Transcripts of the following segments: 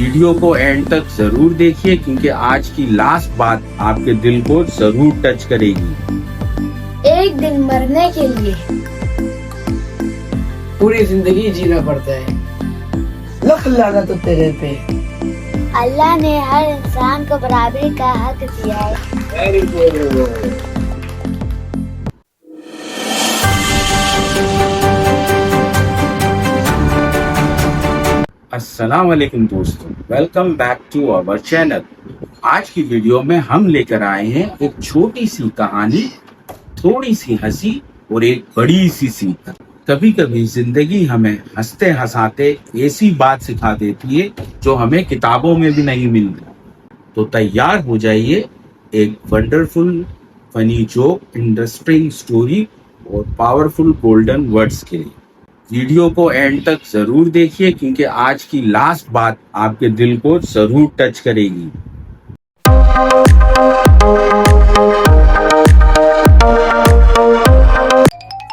Video को and तक जरूर देखिए क्योंकि आज की लास्ट बात आपके दिल को जरूर टच करेगी। एक दिन मरने के लिए पूरी जिंदगी जीना पड़ता है। लख लाना तो तेरे पे। अल्लाह ने हर इंसान को बराबरी का हक दिया है। Very good. अस्सलाम वालेकुम दोस्तों, welcome back to our channel. आज की वीडियो में हम लेकर आए हैं एक छोटी सी कहानी, थोड़ी सी हंसी और एक बड़ी सी सीख। कभी कभी जिंदगी हमें हंसते हंसाते ऐसी बात सिखा देती है जो हमें किताबों में भी नहीं मिलती। तो तैयार हो जाइए एक wonderful funny joke, interesting story और पावरफुल गोल्डन वर्ड्स के लिए। वीडियो को एंड तक जरूर देखिए क्योंकि आज की लास्ट बात आपके दिल को जरूर टच करेगी।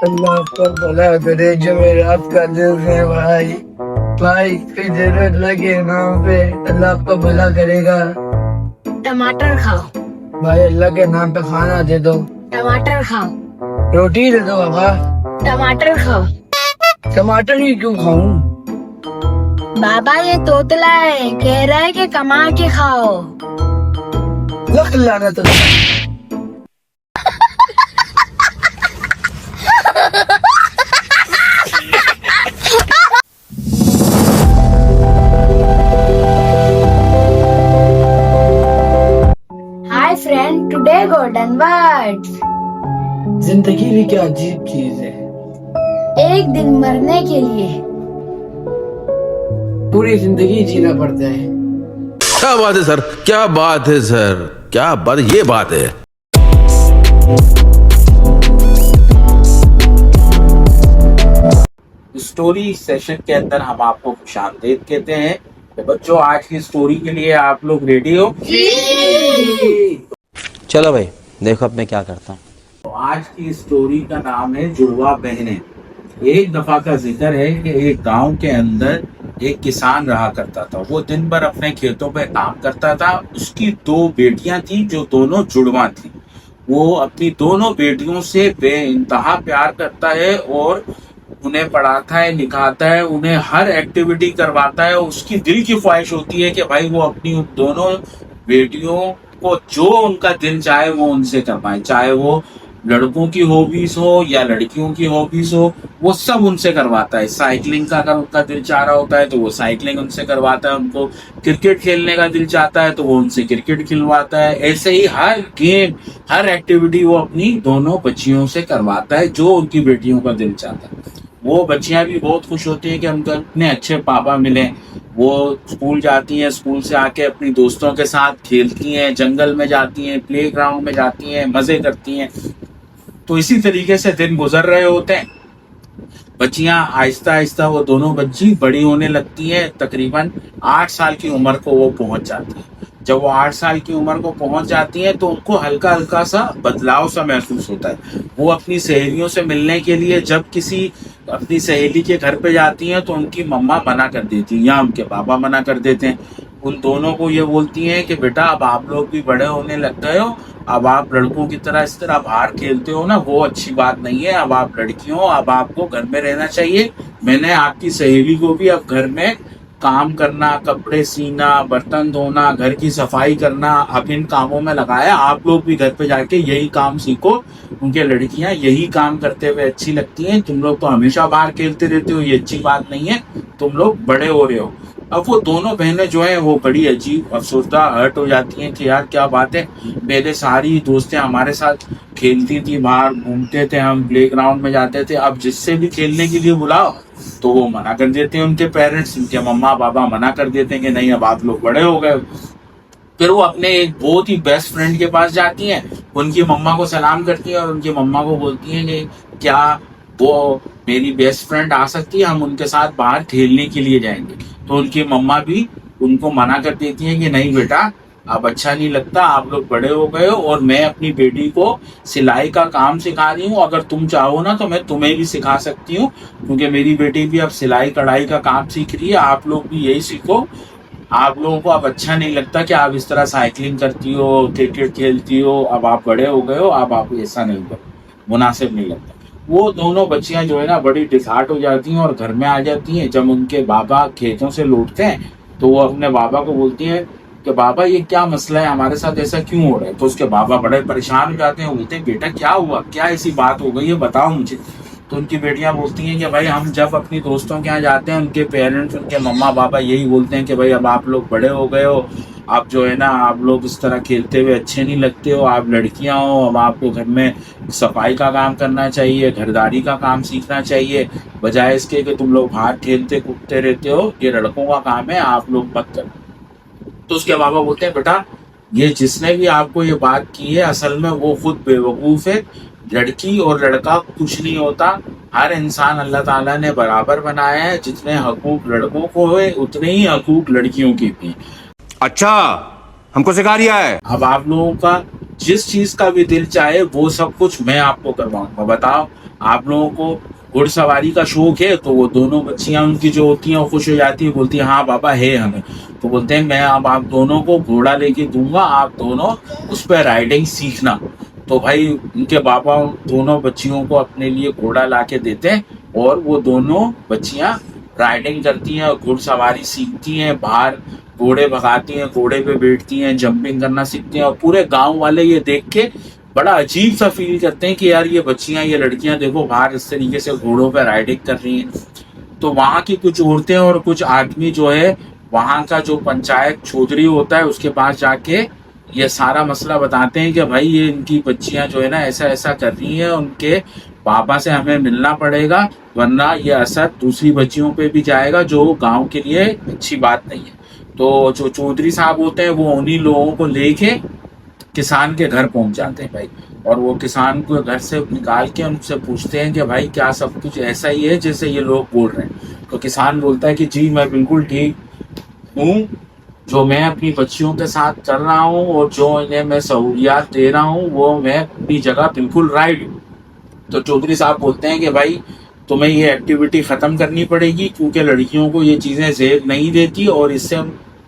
अल्लाह पर भला करे जो मेरे आपका दिल है भाई। भाई कोई जरूरत लगे ना पे अल्लाह आपका भला करेगा। टमाटर खाओ। भाई अल्लाह के नाम पे खाना दे दो। टमाटर खाओ। रोटी दे दो बाबा। टमाटर खाओ। टमाटर ही क्यों खाऊं? बाबा ये तोतला है, कह रहा है कि कमा के खाओ। लख लाना तो। Hi friend, today golden words. जिंदगी भी क्या अजीब चीज है। एक दिन मरने के लिए पूरी जिंदगी जीना पड़ता है। क्या बात है सर, क्या बात है सर, क्या बात, ये बात है। स्टोरी सेशन के अंदर हम आपको खुशामदीद कहते हैं। तो बच्चों, आज की स्टोरी के लिए आप लोग रेडी हो? चलो भाई, देखो अब मैं क्या करता हूँ। तो आज की स्टोरी का नाम है जुड़वा बहनें। एक दफा का जिक्र है कि एक गांव के अंदर एक किसान रहा करता था। वो दिन भर अपने खेतों पे काम करता था। उसकी दो बेटियां थी जो दोनों जुड़वा थी। वो अपनी दोनों बेटियों से बेइंतहा प्यार करता है और उन्हें पढ़ाता है, लिखाता है, उन्हें हर एक्टिविटी करवाता है। उसकी दिल की ख्वाहिश होती है कि भाई वो अपनी उन दोनों बेटियों को जो उनका दिल चाहे वो उनसे करवाए, चाहे वो लड़कों की हॉबीज हो या लड़कियों की हॉबीज हो, वो सब उनसे करवाता है। साइकिलिंग का अगर उनका दिल चाह रहा होता है तो वो साइकिलिंग उनसे करवाता है। उनको क्रिकेट खेलने का दिल चाहता है तो वो उनसे क्रिकेट खिलवाता है। ऐसे ही हर गेम, हर एक्टिविटी वो अपनी दोनों बच्चियों से करवाता है जो उनकी बेटियों का दिल चाहता है। वो बच्चियां भी बहुत खुश होती हैं कि उनको इतने अच्छे पापा मिले। वो स्कूल जाती हैं, स्कूल से आके अपनी दोस्तों के साथ खेलती हैं, जंगल में जाती हैं, प्लेग्राउंड में जाती हैं, मजे करती हैं। तो इसी तरीके से दिन गुजर रहे होते हैं। बच्चियां आहिस्ता आहिस्ता, वो दोनों बच्ची बड़ी होने लगती हैं। तकरीबन 8 साल की उम्र को वो पहुंच जाती है। जब वो 8 साल की उम्र को पहुंच जाती हैं तो उनको हल्का हल्का सा बदलाव सा महसूस होता है। वो अपनी सहेलियों से मिलने के लिए जब किसी अपनी सहेली के घर पे जाती हैं तो उनकी मम्मा मना कर देती है या उनके पापा मना कर देते हैं। उन दोनों को ये बोलती हैं कि बेटा अब आप लोग भी बड़े होने लग गए हो, अब आप लड़कों की तरह इस तरह बाहर खेलते हो ना, वो अच्छी बात नहीं है। अब आप लड़की हो, अब आपको घर में रहना चाहिए। मैंने आपकी सहेली को भी अब घर में काम करना, कपड़े सीना, बर्तन धोना, घर की सफाई करना, अब इन कामों में लगाया। आप लोग भी घर पे जाके यही काम सीखो। उनके लड़कियां यही काम करते हुए अच्छी लगती हैं। तुम लोग तो हमेशा बाहर खेलते रहते हो, ये अच्छी बात नहीं है। तुम लोग बड़े हो रहे हो। अब वो दोनों बहनें जो है वो बड़ी अजीब अफसोसदा हर्ट हो जाती हैं कि यार क्या बात है, पहले सारी दोस्तें हमारे साथ खेलती थी, बाहर घूमते थे, हम प्लेग्राउंड में जाते थे, अब जिससे भी खेलने के लिए बुलाओ तो वो मना कर देते हैं। उनके पेरेंट्स, उनके मम्मा पापा मना कर देते हैं कि नहीं, अब आप लोग बड़े हो गए। फिर वो अपने एक बहुत ही बेस्ट फ्रेंड के पास जाती हैं, उनकी मम्मा को सलाम करती हैं और उनकी मम्मा को बोलती हैं कि क्या वो मेरी बेस्ट फ्रेंड आ सकती है, हम उनके साथ बाहर खेलने के लिए जाएंगे। तो उनकी मम्मा भी उनको मना कर देती हैं कि नहीं बेटा, अब अच्छा नहीं लगता, आप लोग बड़े हो गए हो और मैं अपनी बेटी को सिलाई का काम सिखा रही हूँ। अगर तुम चाहो ना तो मैं तुम्हें भी सिखा सकती हूँ, क्योंकि मेरी बेटी भी अब सिलाई कढ़ाई का काम सीख रही है। आप लोग भी यही सीखो। आप लोगों को अब अच्छा नहीं लगता कि आप इस तरह साइकिलिंग करती हो, क्रिकेट खेलती हो, अब आप बड़े हो गए हो, अब आप ऐसा नहीं करो, मुनासिब नहीं लगता। वो दोनों बच्चियां जो है ना बड़ी डिसहार्ट हो जाती हैं और घर में आ जाती हैं। जब उनके बाबा खेतों से लौटते हैं तो वो अपने बाबा को बोलती हैं कि बाबा ये क्या मसला है, हमारे साथ ऐसा क्यों हो रहा है। तो उसके बाबा बड़े परेशान हो जाते हैं, बोलते हैं बेटा क्या हुआ, क्या ऐसी बात हो गई है, बताओ मुझे। तो उनकी बेटियां बोलती हैं कि भाई हम जब अपनी दोस्तों के यहाँ जाते हैं, उनके पेरेंट्स, उनके मम्मा पापा यही बोलते हैं कि भाई अब आप लोग बड़े हो गए हो, आप जो है ना आप लोग इस तरह खेलते हुए अच्छे नहीं लगते हो, आप लड़कियां हो, अब आपको घर में सफाई का काम करना चाहिए, घरदारी का काम सीखना चाहिए, बजाय इसके कि तुम लोग बाहर खेलते कूदते रहते हो, ये लड़कों का काम है, आप लोग मत करो। तो उसके बाबा बोलते हैं बेटा ये जिसने भी आपको ये बात की है असल में वो खुद बेवकूफ है। लड़की और लड़का कुछ नहीं होता, हर इंसान अल्लाह ताला ने बराबर बनाया है, जितने हकूक लड़कों को है उतने ही हकूक लड़कियों के भी। अच्छा, हमको सिखा रिया है। अब आप लोगों का जिस चीज का भी दिल चाहे वो सब कुछ मैं आपको करवाऊंगा। बताओ आप लोगों को घुड़सवारी का शौक है, तो वो दोनों बच्चियां उनकी जो होती हैं वो खुश हो जाती है, बोलती है हाँ बाबा है हमें। तो बोलते हैं मैं अब आप दोनों को घोड़ा लेके दूंगा, आप दोनों उस पर राइडिंग सीखना। तो भाई उनके बाबा दोनों बच्चियों को अपने लिए घोड़ा ला के देते हैं और वो दोनों बच्चियां राइडिंग करती हैं और घुड़सवारी सीखती हैं, बाहर घोड़े भगाती हैं, घोड़े पे बैठती हैं, जंपिंग करना सीखती हैं। और पूरे गांव वाले ये देख के बड़ा अजीब सा फील करते हैं कि यार ये बच्चियां, ये लड़कियां देखो बाहर इस तरीके से घोड़ों पे राइडिंग कर रही हैं। तो वहां की कुछ औरतें और कुछ आदमी जो है वहां का जो पंचायत चौधरी होता है उसके पास जाके ये सारा मसला बताते हैं कि भाई ये इनकी बच्चियां जो है ना ऐसा ऐसा कर रही हैं, उनके पापा से हमें मिलना पड़ेगा वरना ये असर दूसरी बच्चियों पे भी जाएगा, जो गांव के लिए अच्छी बात नहीं है। तो जो चौधरी साहब होते हैं वो उन्हीं लोगों को लेके किसान के घर पहुंच जाते हैं भाई, और वो किसान को घर से निकाल के उनसे पूछते हैं कि भाई क्या सब कुछ ऐसा ही है जैसे ये लोग बोल रहे हैं। तो किसान बोलता है कि जी मैं बिल्कुल ठीक हूँ, जो मैं अपनी बच्चियों के साथ कर रहा हूँ और जो इन्हें मैं सहूलियात दे रहा हूँ वो मैं अपनी जगह बिल्कुल राइट हूँ। तो चौधरी साहब बोलते हैं कि भाई तुम्हें ये एक्टिविटी खत्म करनी पड़ेगी क्योंकि लड़कियों को ये चीजें जेब नहीं देती और इससे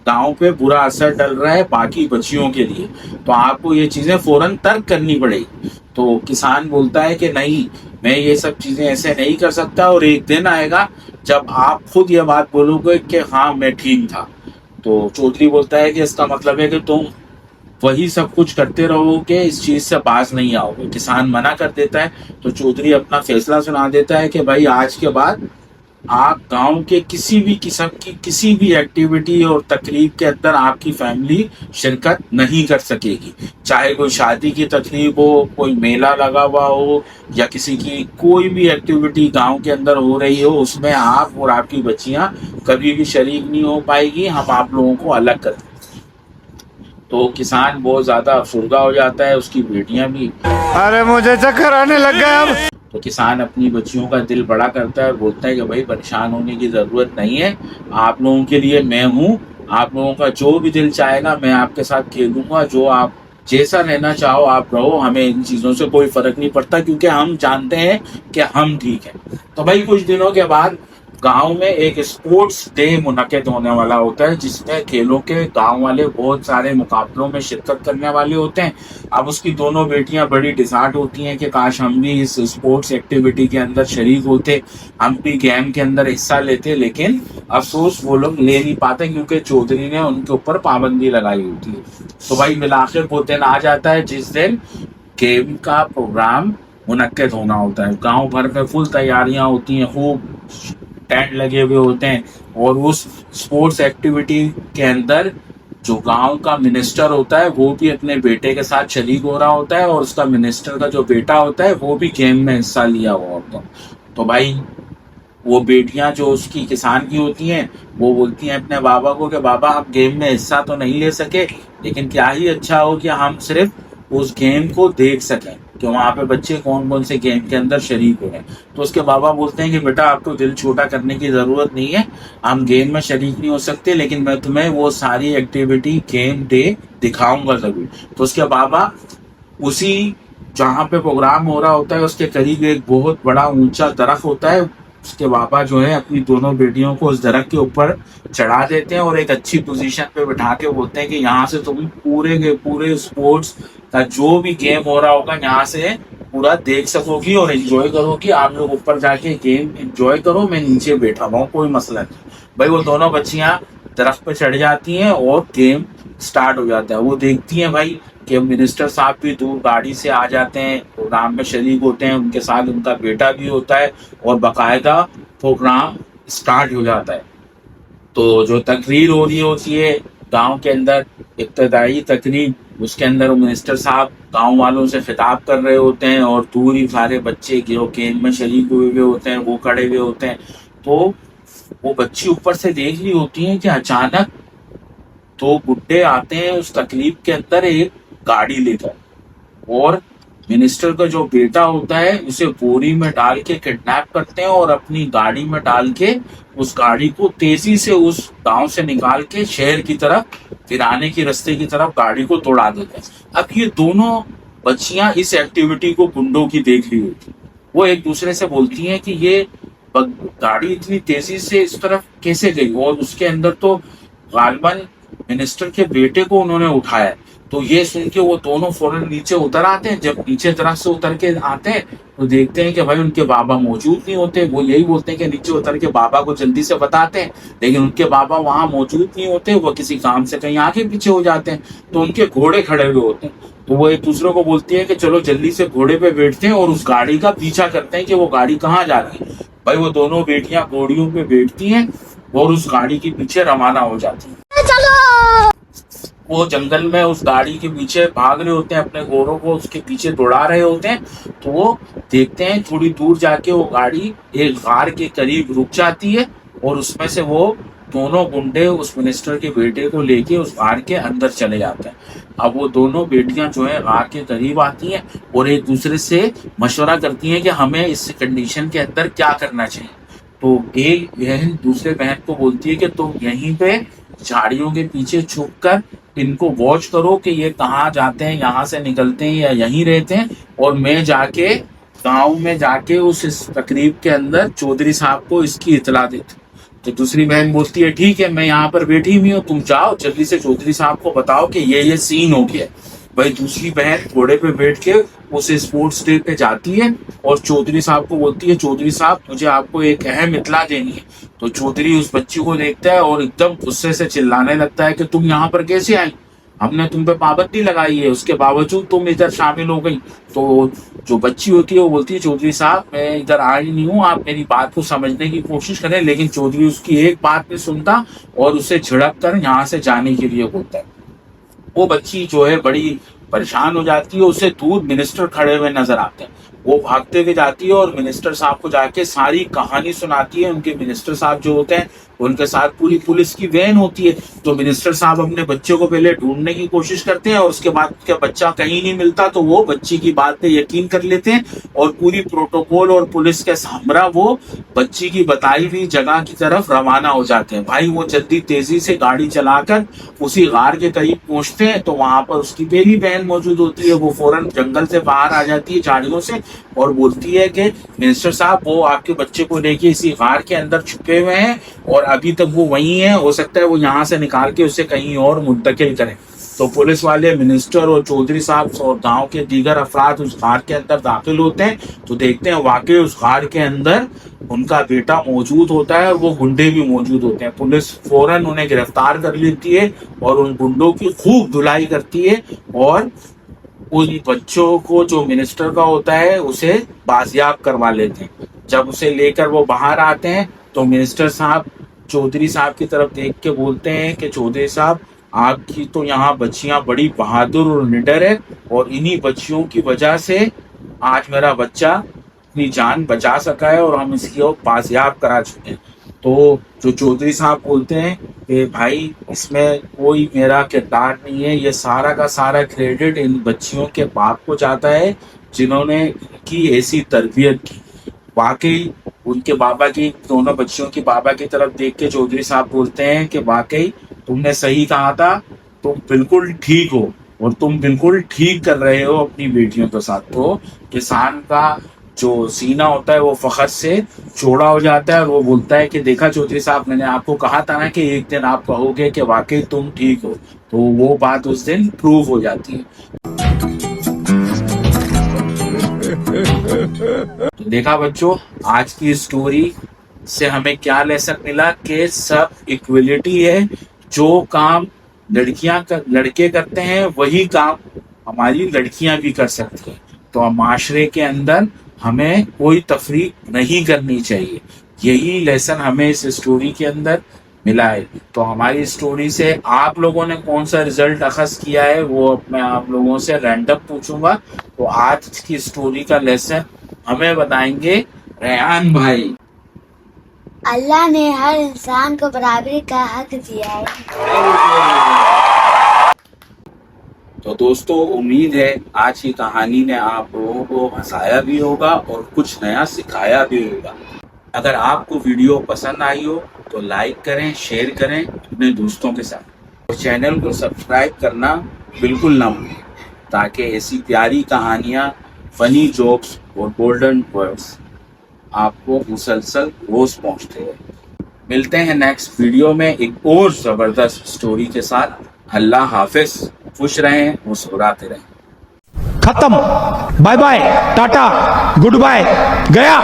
गांव पे बुरा असर डल रहा है बाकी बच्चियों के लिए, तो आपको ये चीजें फौरन तर्क करनी पड़ेगी। तो किसान बोलता है कि नहीं मैं ये सब चीजें ऐसे नहीं कर सकता और एक दिन आएगा जब आप खुद ये बात बोलोगे कि हाँ मैं ठीक था। तो चौधरी बोलता है कि इसका मतलब है कि तुम वही सब कुछ करते रहोगे, इस चीज से बाज नहीं आओगे। किसान मना कर देता है। तो चौधरी अपना फैसला सुना देता है कि भाई आज के बाद आप गांव के किसी भी किस्म की किसी भी एक्टिविटी और तकरीब के अंदर आपकी फैमिली शिरकत नहीं कर सकेगी, चाहे कोई शादी की तकरीब हो, कोई मेला लगा हुआ हो या किसी की कोई भी एक्टिविटी गांव के अंदर हो रही हो, उसमें आप और आपकी बच्चियां कभी भी शरीक नहीं हो पाएगी, हम आप लोगों को अलग कर दें। तो किसान बहुत ज्यादा अफसरदा हो जाता है, उसकी बेटियां भी। अरे मुझे चक्कर आने लग गया अब। तो किसान अपनी बच्चियों का दिल बड़ा करता है और बोलता है कि भाई परेशान होने की जरूरत नहीं है, आप लोगों के लिए मैं हूँ, आप लोगों का जो भी दिल चाहेगा मैं आपके साथ खेलूंगा, जो आप जैसा रहना चाहो आप रहो, हमें इन चीजों से कोई फर्क नहीं पड़ता क्योंकि हम जानते हैं कि हम ठीक है। तो भाई कुछ दिनों के बाद गांव में एक स्पोर्ट्स डे मुनक्किद होने वाला होता है जिसमें खेलों के गांव वाले बहुत सारे मुकाबलों में शिरकत करने वाले होते हैं। अब उसकी दोनों बेटियां बड़ी डिसहार्ट होती हैं कि काश हम भी इस स्पोर्ट्स एक्टिविटी के अंदर शरीक होते, हम भी गेम के अंदर हिस्सा लेते, लेकिन अफसोस वो लोग ले नहीं पाते क्योंकि चौधरी ने उनके ऊपर पाबंदी लगाई होती है। तो भाई मिलाकर वो दिन आ जाता है जिस दिन गेम का प्रोग्राम मुनक्किद होना होता है। गाँव भर में फुल तैयारियां होती हैं, खूब टेंट लगे हुए होते हैं और उस स्पोर्ट्स एक्टिविटी के अंदर जो गांव का मिनिस्टर होता है वो भी अपने बेटे के साथ शरीक हो रहा होता है और उसका मिनिस्टर का जो बेटा होता है वो भी गेम में हिस्सा लिया हुआ होता है। तो भाई वो बेटियां जो उसकी किसान की होती हैं वो बोलती हैं अपने बाबा को कि बाबा हम गेम में हिस्सा तो नहीं ले सके, लेकिन क्या ही अच्छा हो कि हम सिर्फ उस गेम को देख सकें कि वहाँ पे बच्चे कौन कौन से गेम के अंदर शरीक हो रहे हैं। तो उसके बाबा बोलते हैं कि बेटा आपको दिल छोटा करने की जरूरत नहीं है, हम गेम में शरीक नहीं हो सकते लेकिन मैं तुम्हें वो सारी एक्टिविटी गेम डे दिखाऊंगा जरूर। तो उसके बाबा उसी जहाँ पे प्रोग्राम हो रहा होता है उसके करीब एक बहुत बड़ा ऊंचा दरख्त होता है, उसके पापा जो है अपनी दोनों बेटियों को उस दरख्त के ऊपर चढ़ा देते हैं और एक अच्छी पोजीशन पे बिठा के बोलते हैं कि यहाँ से तुम पूरे के पूरे स्पोर्ट्स का जो भी गेम हो रहा होगा यहाँ से पूरा देख सकोगी और एंजॉय करोगी। आप लोग ऊपर जाके गेम एंजॉय करो, मैं नीचे बैठा हुआ हूँ, कोई मसला नहीं। भाई वो दोनों बच्चियां दरख्त पे चढ़ जाती हैं और गेम स्टार्ट हो जाता है। वो देखती हैं भाई कि मिनिस्टर साहब भी दूर गाड़ी से आ जाते हैं, प्रोग्राम में शरीक होते हैं, उनके साथ उनका बेटा भी होता है और बाकायदा प्रोग्राम स्टार्ट हो जाता है। तो जो तकरीर हो रही होती है गांव के अंदर, इब्तदाई तकरीर, उसके अंदर मिनिस्टर साहब गांव वालों से खिताब कर रहे होते हैं और दूर ही सारे बच्चे जो गेम में शरीक हुए हुए होते हैं वो खड़े हुए होते हैं। तो वो बच्ची ऊपर से देख रही होती है कि अचानक दो बुड्ढे आते हैं उस तकलीफ के अंदर एक गाड़ी लेकर, और मिनिस्टर का जो बेटा होता है उसे बोरी में डाल के किडनैप करते हैं और अपनी गाड़ी में डाल के उस गाड़ी को तेजी से उस गांव से निकाल के शहर की तरफ, फिर आने की रास्ते की तरफ गाड़ी को तोड़ा देते हैं। अब ये दोनों बच्चियां इस एक्टिविटी को गुंडों की देख रही होती, वो एक दूसरे से बोलती हैं कि ये गाड़ी इतनी तेजी से इस तरफ कैसे गई, और उसके अंदर तो गालिबन मिनिस्टर के बेटे को उन्होंने उठाया। तो ये सुन के वो दोनों फौरन नीचे उतर आते हैं। जब नीचे तरफ से उतर के आते हैं तो देखते हैं कि भाई उनके बाबा मौजूद नहीं होते। वो यही बोलते हैं कि नीचे उतर के बाबा को जल्दी से बताते हैं, लेकिन उनके बाबा वहां मौजूद नहीं होते, वो किसी काम से कहीं आगे पीछे हो जाते हैं। तो उनके घोड़े खड़े हुए होते हैं, तो वो एक दूसरे को बोलती है कि चलो जल्दी से घोड़े पे बैठते हैं और उस गाड़ी का पीछा करते हैं कि वो गाड़ी कहाँ जा रही है। भाई वो दोनों बेटियां घोड़ियों पे बैठती हैं और उस गाड़ी के पीछे रवाना हो जाती है। वो जंगल में उस गाड़ी के पीछे भाग रहे होते हैं, अपने घोड़ों को उसके पीछे दौड़ा रहे होते हैं। तो वो देखते हैं थोड़ी दूर जाके वो गाड़ी एक गार के करीब रुक जाती है और उसमें से वो दोनों गुंडे उस मिनिस्टर के बेटे को लेके उस गार के अंदर चले जाते हैं। अब वो दोनों बेटियां जो है गार के करीब आती हैं और एक दूसरे से मशवरा करती हैं कि हमें इस कंडीशन के अंदर क्या करना चाहिए। तो एक बहन दूसरे बहन को बोलती है कि तुम यहीं पे झाड़ियों के पीछे छुप कर इनको वॉच करो कि ये कहाँ जाते हैं, यहाँ से निकलते हैं या यहीं रहते हैं, और मैं जाके गांव में जाके इस तकरीब के अंदर चौधरी साहब को इसकी इतला देती। तो दूसरी बहन बोलती है ठीक है, मैं यहाँ पर बैठी हुई हूँ, तुम जाओ जल्दी से चौधरी साहब को बताओ कि ये सीन हो गया। भाई दूसरी बहन घोड़े पे बैठ के उस स्पोर्ट्स डे पे जाती है और चौधरी साहब को बोलती है चौधरी साहब मुझे आपको एक अहम इतला देनी है। तो चौधरी उस बच्ची को देखता है और एकदम गुस्से से चिल्लाने लगता है कि तुम यहाँ पर कैसे आई, हमने तुम पे पाबंदी लगाई है, उसके बावजूद तुम इधर शामिल हो गई। तो जो बच्ची होती है वो बोलती है चौधरी साहब मैं इधर आई नहीं हूँ, आप मेरी बात को समझने की कोशिश करें। लेकिन चौधरी उसकी एक बात नहीं सुनता और उसे झिड़क कर यहाँ से जाने के लिए बोलता है। वो बच्ची जो है बड़ी परेशान हो जाती है, उसे दूर मिनिस्टर खड़े हुए नजर आते हैं। वो भागते हुए जाती है और मिनिस्टर साहब को जाके सारी कहानी सुनाती है। उनके मिनिस्टर साहब जो होते हैं उनके साथ पूरी पुलिस की वैन होती है। तो मिनिस्टर साहब अपने बच्चे को पहले ढूंढने की कोशिश करते हैं और उसके बाद उसका बच्चा कहीं नहीं मिलता तो वो बच्ची की बात पे यकीन कर लेते हैं और पूरी प्रोटोकॉल और पुलिस के सामना वो बच्ची की बताई हुई जगह की तरफ रवाना हो जाते हैं। भाई वो जल्दी तेजी से गाड़ी चलाकर उसी गार के करीब पहुंचते हैं तो वहां पर उसकी पहली बहन मौजूद होती है। वो फौरन जंगल से बाहर आ जाती है झाड़ियों से और बोलती है कि मिनिस्टर साहब वो आपके बच्चे को लेके इसी गार के अंदर छुपे हुए हैं और अभी तक वो वहीं है, हो सकता है वो यहाँ से निकाल के उसे कहीं और मुंतकिल करें। तो पुलिस वाले मिनिस्टर और चौधरी साहब और गांव के दीगर अफराद उस गार के अंदर दाखिल होते हैं तो देखते हैं वाकई उस गार के अंदर उनका बेटा मौजूद होता है और वो गुंडे भी मौजूद होते हैं। पुलिस फौरन उन्हें गिरफ्तार कर लेती है और उन गुंडों की खूब धुलाई करती है और उन बच्चों को जो मिनिस्टर का होता है उसे बाजियाब करवा लेते हैं। जब उसे लेकर वो बाहर आते हैं तो मिनिस्टर साहब चौधरी साहब की तरफ देख के बोलते हैं कि चौधरी साहब आपकी तो यहाँ बच्चियां बड़ी बहादुर और निडर है और इन्हीं बच्चियों की वजह से आज मेरा बच्चा अपनी जान बचा सका है और हम इसकी ओर बाजियाब करा चुके हैं। तो जो चौधरी साहब बोलते हैं कि भाई इसमें कोई मेरा किरदार नहीं है, ये सारा का सारा क्रेडिट इन बच्चियों के बाप को जाता है जिन्होंने की ऐसी तरबियत की। वाकई उनके बाबा की दोनों बच्चियों की बाबा की तरफ देख के चौधरी साहब बोलते हैं कि वाकई तुमने सही कहा था, तुम बिल्कुल ठीक हो और तुम बिल्कुल ठीक कर रहे हो अपनी बेटियों के साथ। तो किसान का जो सीना होता है वो फखर से चौड़ा हो जाता है और वो बोलता है कि देखा चौधरी साहब, मैंने आपको कहा था ना कि एक दिन आप कहोगे कि वाकई तुम ठीक हो, तो वो बात उस दिन प्रूव हो जाती है। तो देखा बच्चों, आज की स्टोरी से हमें क्या लेसन मिला कि सब इक्वलिटी है। जो काम लड़के करते हैं वही काम हमारी लड़कियां भी कर सकती हैं। तो माशरे के अंदर हमें कोई तफरीक नहीं करनी चाहिए। यही लेसन हमें इस स्टोरी के अंदर मिला है। तो हमारी स्टोरी से आप लोगों ने कौन सा रिजल्ट अखज किया है वो मैं आप लोगों से रैंडम पूछूंगा। तो आज की स्टोरी का लेसन हमें बताएंगे रेहान भाई। अल्लाह ने हर इंसान को बराबरी का हक दिया है। तो दोस्तों, उम्मीद है आज की कहानी ने आप लोगों को हंसाया भी होगा और कुछ नया सिखाया भी होगा। अगर आपको वीडियो पसंद आई हो तो लाइक करें, शेयर करें अपने दोस्तों के साथ और चैनल को सब्सक्राइब करना बिल्कुल ना भूलें, ताकि ऐसी प्यारी कहानियाँ, फनी जोक्स और गोल्डन वर्ड्स आपको मुसलसल रोज पहुंचते हैं। मिलते हैं नेक्स्ट वीडियो में एक और जबरदस्त स्टोरी के साथ। अल्लाह हाफिज, खुश रहें, मुस्कुराते रहें। खत्म, bye bye, tata, goodbye, गया।